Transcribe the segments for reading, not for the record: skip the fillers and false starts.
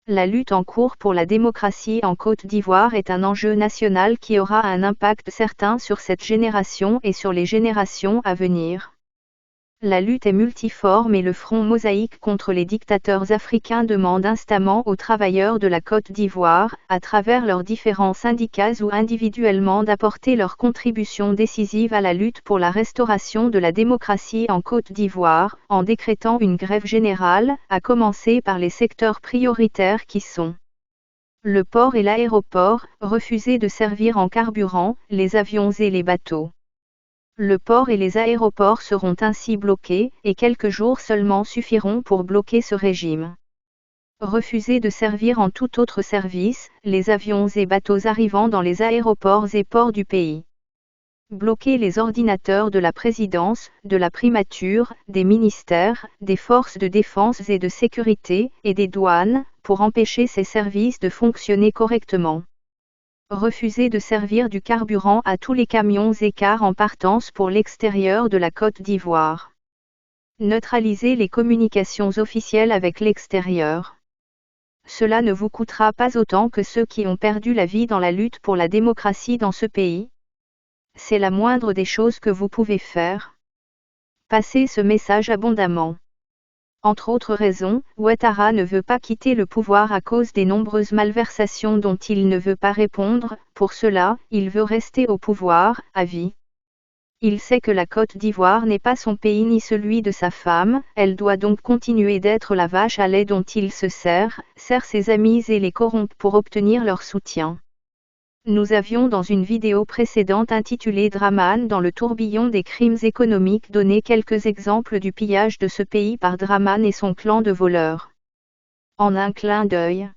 La lutte en cours pour la démocratie en Côte d'Ivoire est un enjeu national qui aura un impact certain sur cette génération et sur les générations à venir. La lutte est multiforme et le front mosaïque contre les dictateurs africains demande instamment aux travailleurs de la Côte d'Ivoire, à travers leurs différents syndicats ou individuellement, d'apporter leur contribution décisive à la lutte pour la restauration de la démocratie en Côte d'Ivoire, en décrétant une grève générale, à commencer par les secteurs prioritaires qui sont le port et l'aéroport, refuser de servir en carburant les avions et les bateaux. Le port et les aéroports seront ainsi bloqués, et quelques jours seulement suffiront pour bloquer ce régime. Refuser de servir en tout autre service, les avions et bateaux arrivant dans les aéroports et ports du pays. Bloquer les ordinateurs de la présidence, de la primature, des ministères, des forces de défense et de sécurité, et des douanes, pour empêcher ces services de fonctionner correctement. Refuser de servir du carburant à tous les camions et cars en partance pour l'extérieur de la Côte d'Ivoire. Neutraliser les communications officielles avec l'extérieur. Cela ne vous coûtera pas autant que ceux qui ont perdu la vie dans la lutte pour la démocratie dans ce pays. C'est la moindre des choses que vous pouvez faire. Passez ce message abondamment. Entre autres raisons, Ouattara ne veut pas quitter le pouvoir à cause des nombreuses malversations dont il ne veut pas répondre. Pour cela, il veut rester au pouvoir, à vie. Il sait que la Côte d'Ivoire n'est pas son pays ni celui de sa femme, elle doit donc continuer d'être la vache à lait dont il se sert ses amis et les corrompt pour obtenir leur soutien. Nous avions dans une vidéo précédente intitulée Dramane dans le tourbillon des crimes économiques donné quelques exemples du pillage de ce pays par Dramane et son clan de voleurs. En un clin d'œil.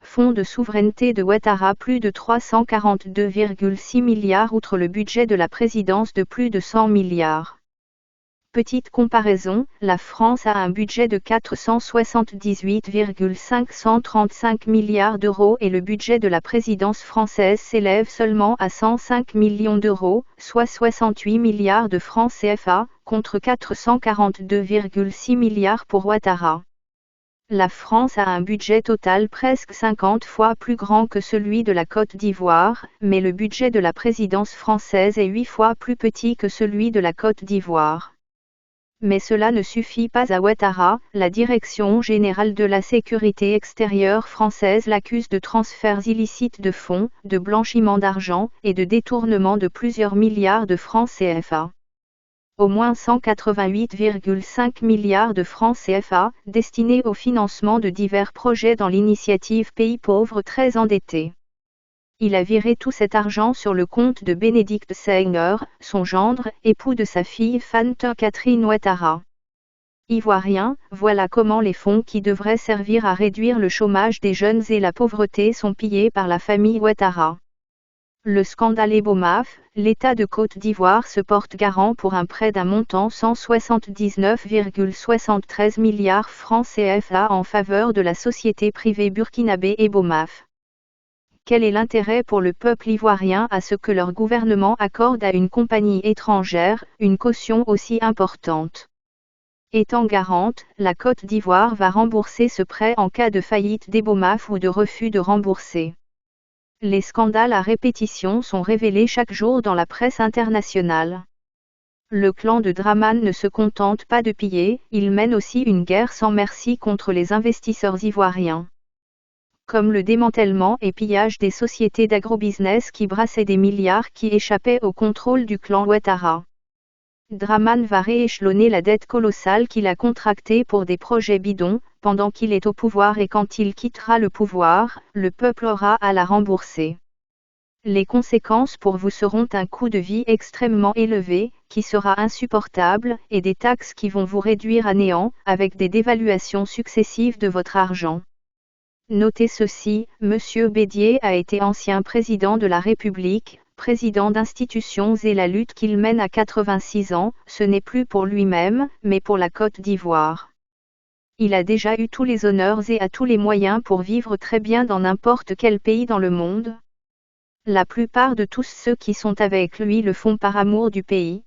Fonds de souveraineté de Ouattara plus de 342,6 milliards outre le budget de la présidence de plus de 100 milliards. Petite comparaison, la France a un budget de 478,535 milliards d'euros et le budget de la présidence française s'élève seulement à 105 millions d'euros, soit 68 milliards de francs CFA, contre 442,6 milliards pour Ouattara. La France a un budget total presque 50 fois plus grand que celui de la Côte d'Ivoire, mais le budget de la présidence française est 8 fois plus petit que celui de la Côte d'Ivoire. Mais cela ne suffit pas à Ouattara, la Direction générale de la sécurité extérieure française l'accuse de transferts illicites de fonds, de blanchiment d'argent, et de détournement de plusieurs milliards de francs CFA. Au moins 188,5 milliards de francs CFA, destinés au financement de divers projets dans l'initiative Pays pauvres très endettés. Il a viré tout cet argent sur le compte de Bénédicte Seigneur, son gendre, époux de sa fille Fanta Catherine Ouattara. Ivoirien, voilà comment les fonds qui devraient servir à réduire le chômage des jeunes et la pauvreté sont pillés par la famille Ouattara. Le scandale Ebomaf, l'État de Côte d'Ivoire se porte garant pour un prêt d'un montant 179,73 milliards francs CFA en faveur de la société privée burkinabé Ebomaf. Quel est l'intérêt pour le peuple ivoirien à ce que leur gouvernement accorde à une compagnie étrangère une caution aussi importante? Étant garante, la Côte d'Ivoire va rembourser ce prêt en cas de faillite d'Ebomaf ou de refus de rembourser. Les scandales à répétition sont révélés chaque jour dans la presse internationale. Le clan de Dramane ne se contente pas de piller, il mène aussi une guerre sans merci contre les investisseurs ivoiriens. Comme le démantèlement et pillage des sociétés d'agrobusiness qui brassaient des milliards qui échappaient au contrôle du clan Ouattara. Dramane va rééchelonner la dette colossale qu'il a contractée pour des projets bidons, pendant qu'il est au pouvoir et quand il quittera le pouvoir, le peuple aura à la rembourser. Les conséquences pour vous seront un coût de vie extrêmement élevé, qui sera insupportable, et des taxes qui vont vous réduire à néant, avec des dévaluations successives de votre argent. Notez ceci, M. Bédier a été ancien président de la République, président d'institutions et la lutte qu'il mène à 86 ans, ce n'est plus pour lui-même, mais pour la Côte d'Ivoire. Il a déjà eu tous les honneurs et a tous les moyens pour vivre très bien dans n'importe quel pays dans le monde. La plupart de tous ceux qui sont avec lui le font par amour du pays.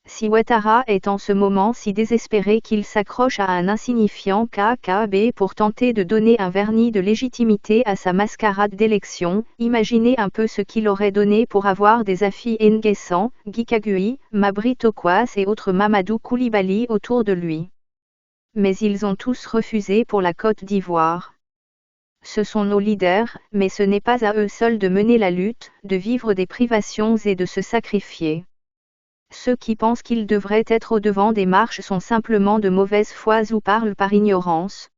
Si Ouattara est en ce moment si désespéré qu'il s'accroche à un insignifiant KKB pour tenter de donner un vernis de légitimité à sa mascarade d'élection, imaginez un peu ce qu'il aurait donné pour avoir des Afi N'Guessan, Guy Kagui, Mabry Tokwas et autres Mamadou Koulibaly autour de lui. Mais ils ont tous refusé pour la Côte d'Ivoire. Ce sont nos leaders, mais ce n'est pas à eux seuls de mener la lutte, de vivre des privations et de se sacrifier. Ceux qui pensent qu'ils devraient être au-devant des marches sont simplement de mauvaise foi ou parlent par ignorance.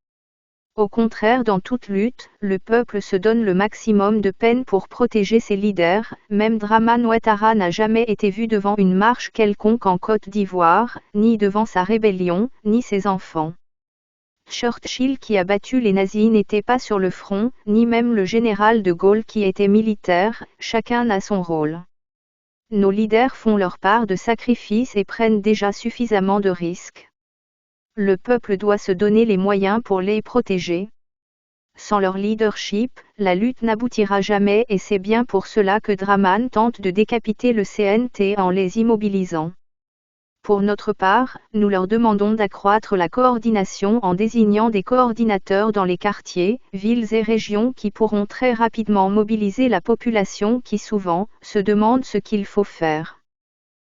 Au contraire, dans toute lutte, le peuple se donne le maximum de peine pour protéger ses leaders. Même Dramane Ouattara n'a jamais été vu devant une marche quelconque en Côte d'Ivoire, ni devant sa rébellion, ni ses enfants. Churchill qui a battu les nazis n'était pas sur le front, ni même le général de Gaulle qui était militaire, chacun a son rôle. Nos leaders font leur part de sacrifice et prennent déjà suffisamment de risques. Le peuple doit se donner les moyens pour les protéger. Sans leur leadership, la lutte n'aboutira jamais et c'est bien pour cela que Dramane tente de décapiter le CNT en les immobilisant. Pour notre part, nous leur demandons d'accroître la coordination en désignant des coordinateurs dans les quartiers, villes et régions qui pourront très rapidement mobiliser la population qui souvent se demande ce qu'il faut faire.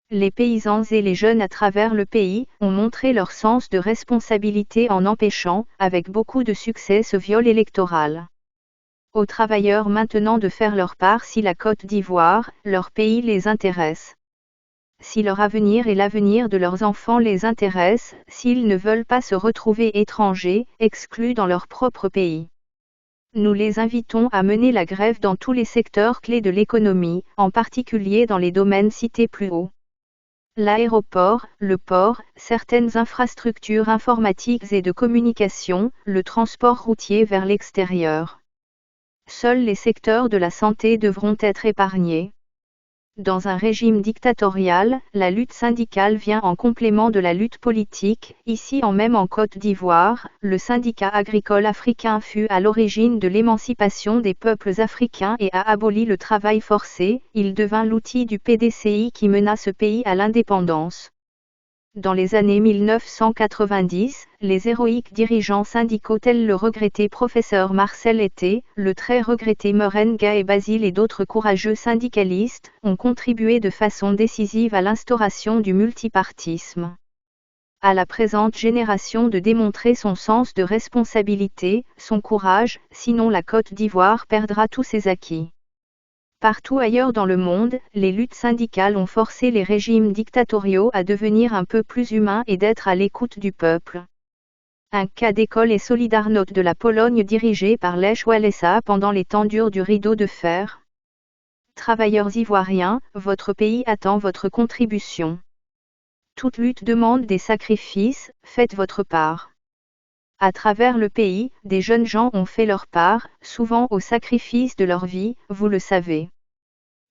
Les paysans et les jeunes à travers le pays ont montré leur sens de responsabilité en empêchant, avec beaucoup de succès, ce viol électoral. Aux travailleurs maintenant de faire leur part si la Côte d'Ivoire, leur pays les intéresse. Si leur avenir et l'avenir de leurs enfants les intéressent, s'ils ne veulent pas se retrouver étrangers, exclus dans leur propre pays. Nous les invitons à mener la grève dans tous les secteurs clés de l'économie, en particulier dans les domaines cités plus haut. L'aéroport, le port, certaines infrastructures informatiques et de communication, le transport routier vers l'extérieur. Seuls les secteurs de la santé devront être épargnés. Dans un régime dictatorial, la lutte syndicale vient en complément de la lutte politique. Ici même en Côte d'Ivoire, le syndicat agricole africain fut à l'origine de l'émancipation des peuples africains et a aboli le travail forcé. Il devint l'outil du PDCI qui mena ce pays à l'indépendance. Dans les années 1990, les héroïques dirigeants syndicaux tels le regretté professeur Marcel Été, le très regretté Merenga et Basile et d'autres courageux syndicalistes, ont contribué de façon décisive à l'instauration du multipartisme. À la présente génération de démontrer son sens de responsabilité, son courage, sinon la Côte d'Ivoire perdra tous ses acquis. Partout ailleurs dans le monde, les luttes syndicales ont forcé les régimes dictatoriaux à devenir un peu plus humains et d'être à l'écoute du peuple. Un cas d'école est Solidarność de la Pologne dirigé par Lech Walesa pendant les temps durs du rideau de fer. Travailleurs ivoiriens, votre pays attend votre contribution. Toute lutte demande des sacrifices, faites votre part. À travers le pays, des jeunes gens ont fait leur part, souvent au sacrifice de leur vie, vous le savez.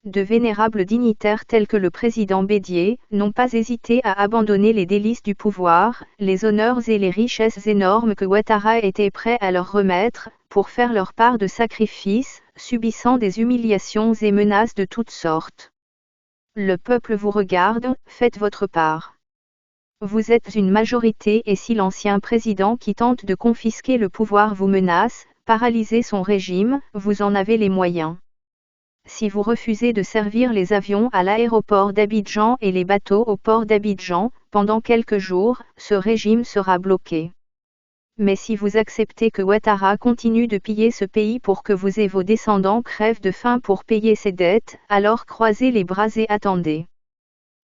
De vénérables dignitaires tels que le président Bédier, n'ont pas hésité à abandonner les délices du pouvoir, les honneurs et les richesses énormes que Ouattara était prêt à leur remettre, pour faire leur part de sacrifice, subissant des humiliations et menaces de toutes sortes. Le peuple vous regarde, faites votre part. Vous êtes une majorité et si l'ancien président qui tente de confisquer le pouvoir vous menace, paralyser son régime, vous en avez les moyens. Si vous refusez de servir les avions à l'aéroport d'Abidjan et les bateaux au port d'Abidjan, pendant quelques jours, ce régime sera bloqué. Mais si vous acceptez que Ouattara continue de piller ce pays pour que vous et vos descendants crèvent de faim pour payer ses dettes, alors croisez les bras et attendez.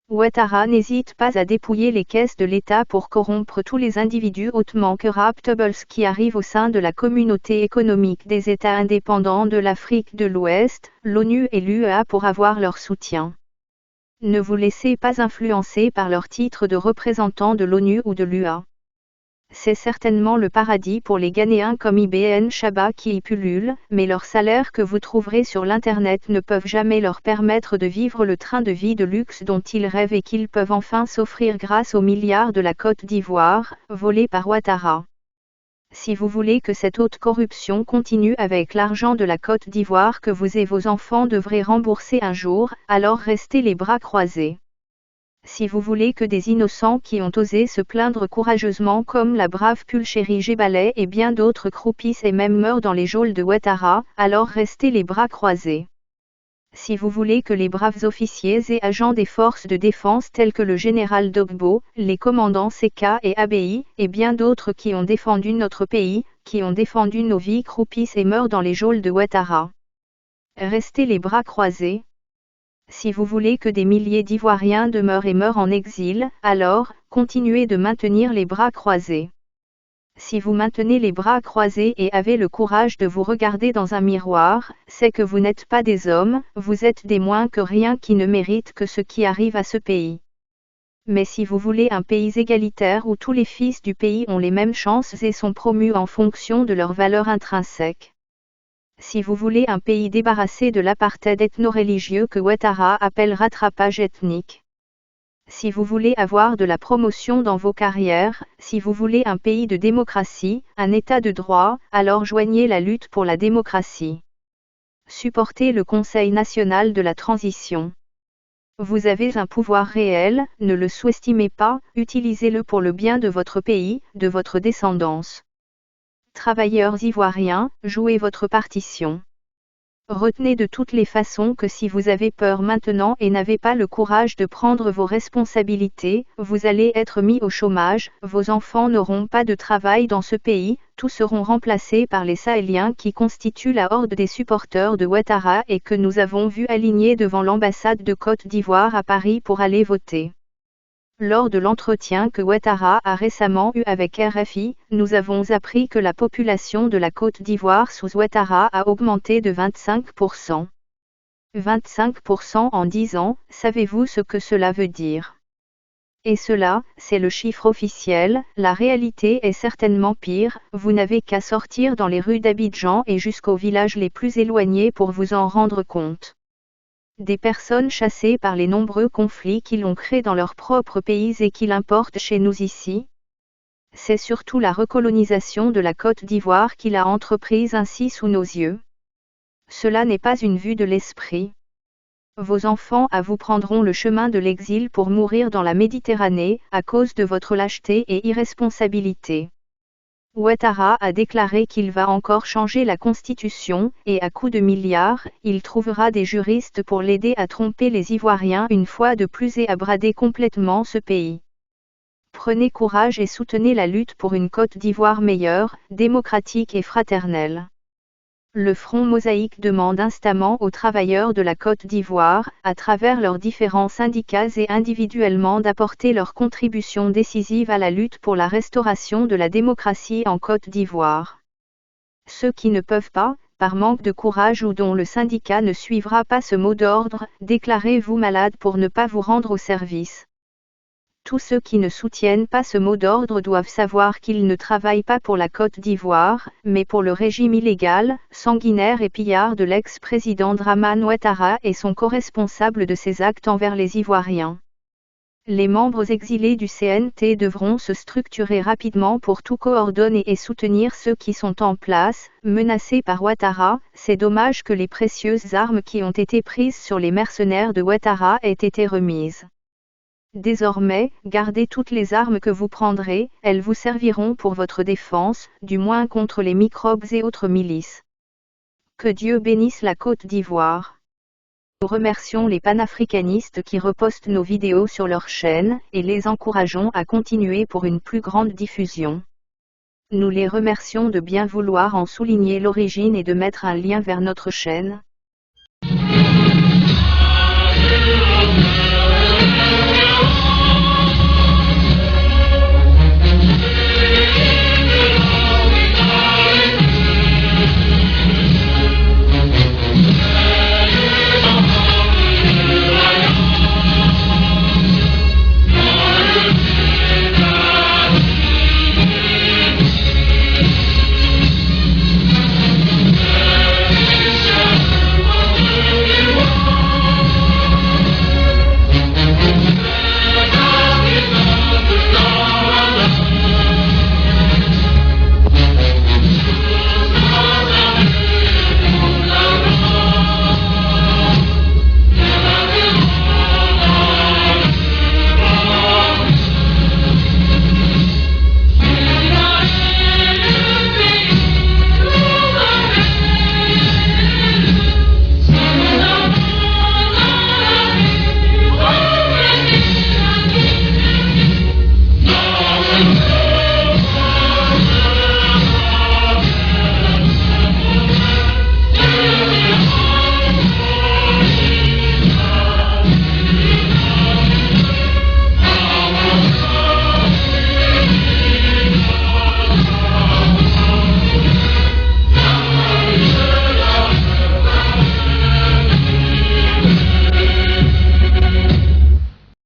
Ouattara n'hésite pas à dépouiller les caisses de l'État pour corrompre tous les individus hautement corruptibles qui arrivent au sein de la communauté économique des États indépendants de l'Afrique de l'Ouest, l'ONU et l'UEA pour avoir leur soutien. Ne vous laissez pas influencer par leur titre de représentant de l'ONU ou de l'UEA. C'est certainement le paradis pour les Ghanéens comme Ibn Chaba qui y pullulent, mais leurs salaires que vous trouverez sur l'Internet ne peuvent jamais leur permettre de vivre le train de vie de luxe dont ils rêvent et qu'ils peuvent enfin s'offrir grâce aux milliards de la Côte d'Ivoire, volés par Ouattara. Si vous voulez que cette haute corruption continue avec l'argent de la Côte d'Ivoire que vous et vos enfants devrez rembourser un jour, alors restez les bras croisés. Si vous voulez que des innocents qui ont osé se plaindre courageusement comme la brave Pulchérie Gebalai et bien d'autres croupissent et même meurent dans les geôles de Ouattara, alors restez les bras croisés. Si vous voulez que les braves officiers et agents des forces de défense tels que le général Dogbo, les commandants Seka et Abei, et bien d'autres qui ont défendu notre pays, qui ont défendu nos vies croupissent et meurent dans les geôles de Ouattara. Restez les bras croisés. Si vous voulez que des milliers d'Ivoiriens demeurent et meurent en exil, alors, continuez de maintenir les bras croisés. Si vous maintenez les bras croisés et avez le courage de vous regarder dans un miroir, c'est que vous n'êtes pas des hommes, vous êtes des moins que rien qui ne méritent que ce qui arrive à ce pays. Mais si vous voulez un pays égalitaire où tous les fils du pays ont les mêmes chances et sont promus en fonction de leurs valeurs intrinsèques. Si vous voulez un pays débarrassé de l'apartheid ethno-religieux que Ouattara appelle rattrapage ethnique. Si vous voulez avoir de la promotion dans vos carrières, si vous voulez un pays de démocratie, un état de droit, alors joignez la lutte pour la démocratie. Supportez le Conseil national de la transition. Vous avez un pouvoir réel, ne le sous-estimez pas, utilisez-le pour le bien de votre pays, de votre descendance. Travailleurs ivoiriens, jouez votre partition. Retenez de toutes les façons que si vous avez peur maintenant et n'avez pas le courage de prendre vos responsabilités, vous allez être mis au chômage, vos enfants n'auront pas de travail dans ce pays, tous seront remplacés par les Sahéliens qui constituent la horde des supporters de Ouattara et que nous avons vus alignés devant l'ambassade de Côte d'Ivoire à Paris pour aller voter. Lors de l'entretien que Ouattara a récemment eu avec RFI, nous avons appris que la population de la Côte d'Ivoire sous Ouattara a augmenté de 25%. 25% en 10 ans, savez-vous ce que cela veut dire? Et cela, c'est le chiffre officiel, la réalité est certainement pire, vous n'avez qu'à sortir dans les rues d'Abidjan et jusqu'aux villages les plus éloignés pour vous en rendre compte. Des personnes chassées par les nombreux conflits qu'ils ont créés dans leur propre pays et qu'ils importent chez nous ici. C'est surtout la recolonisation de la Côte d'Ivoire qu'il a entreprise ainsi sous nos yeux. Cela n'est pas une vue de l'esprit. Vos enfants à vous prendront le chemin de l'exil pour mourir dans la Méditerranée, à cause de votre lâcheté et irresponsabilité. Ouattara a déclaré qu'il va encore changer la Constitution, et à coups de milliards, il trouvera des juristes pour l'aider à tromper les Ivoiriens une fois de plus et à brader complètement ce pays. Prenez courage et soutenez la lutte pour une Côte d'Ivoire meilleure, démocratique et fraternelle. Le Front Mosaïque demande instamment aux travailleurs de la Côte d'Ivoire, à travers leurs différents syndicats et individuellement d'apporter leur contribution décisive à la lutte pour la restauration de la démocratie en Côte d'Ivoire. Ceux qui ne peuvent pas, par manque de courage ou dont le syndicat ne suivra pas ce mot d'ordre, déclarez-vous malade pour ne pas vous rendre au service. Tous ceux qui ne soutiennent pas ce mot d'ordre doivent savoir qu'ils ne travaillent pas pour la Côte d'Ivoire, mais pour le régime illégal, sanguinaire et pillard de l'ex-président Dramane Ouattara et son co-responsable de ses actes envers les Ivoiriens. Les membres exilés du CNT devront se structurer rapidement pour tout coordonner et soutenir ceux qui sont en place, menacés par Ouattara. C'est dommage que les précieuses armes qui ont été prises sur les mercenaires de Ouattara aient été remises. Désormais, gardez toutes les armes que vous prendrez, elles vous serviront pour votre défense, du moins contre les microbes et autres milices. Que Dieu bénisse la Côte d'Ivoire. Nous remercions les panafricanistes qui repostent nos vidéos sur leur chaîne, et les encourageons à continuer pour une plus grande diffusion. Nous les remercions de bien vouloir en souligner l'origine et de mettre un lien vers notre chaîne.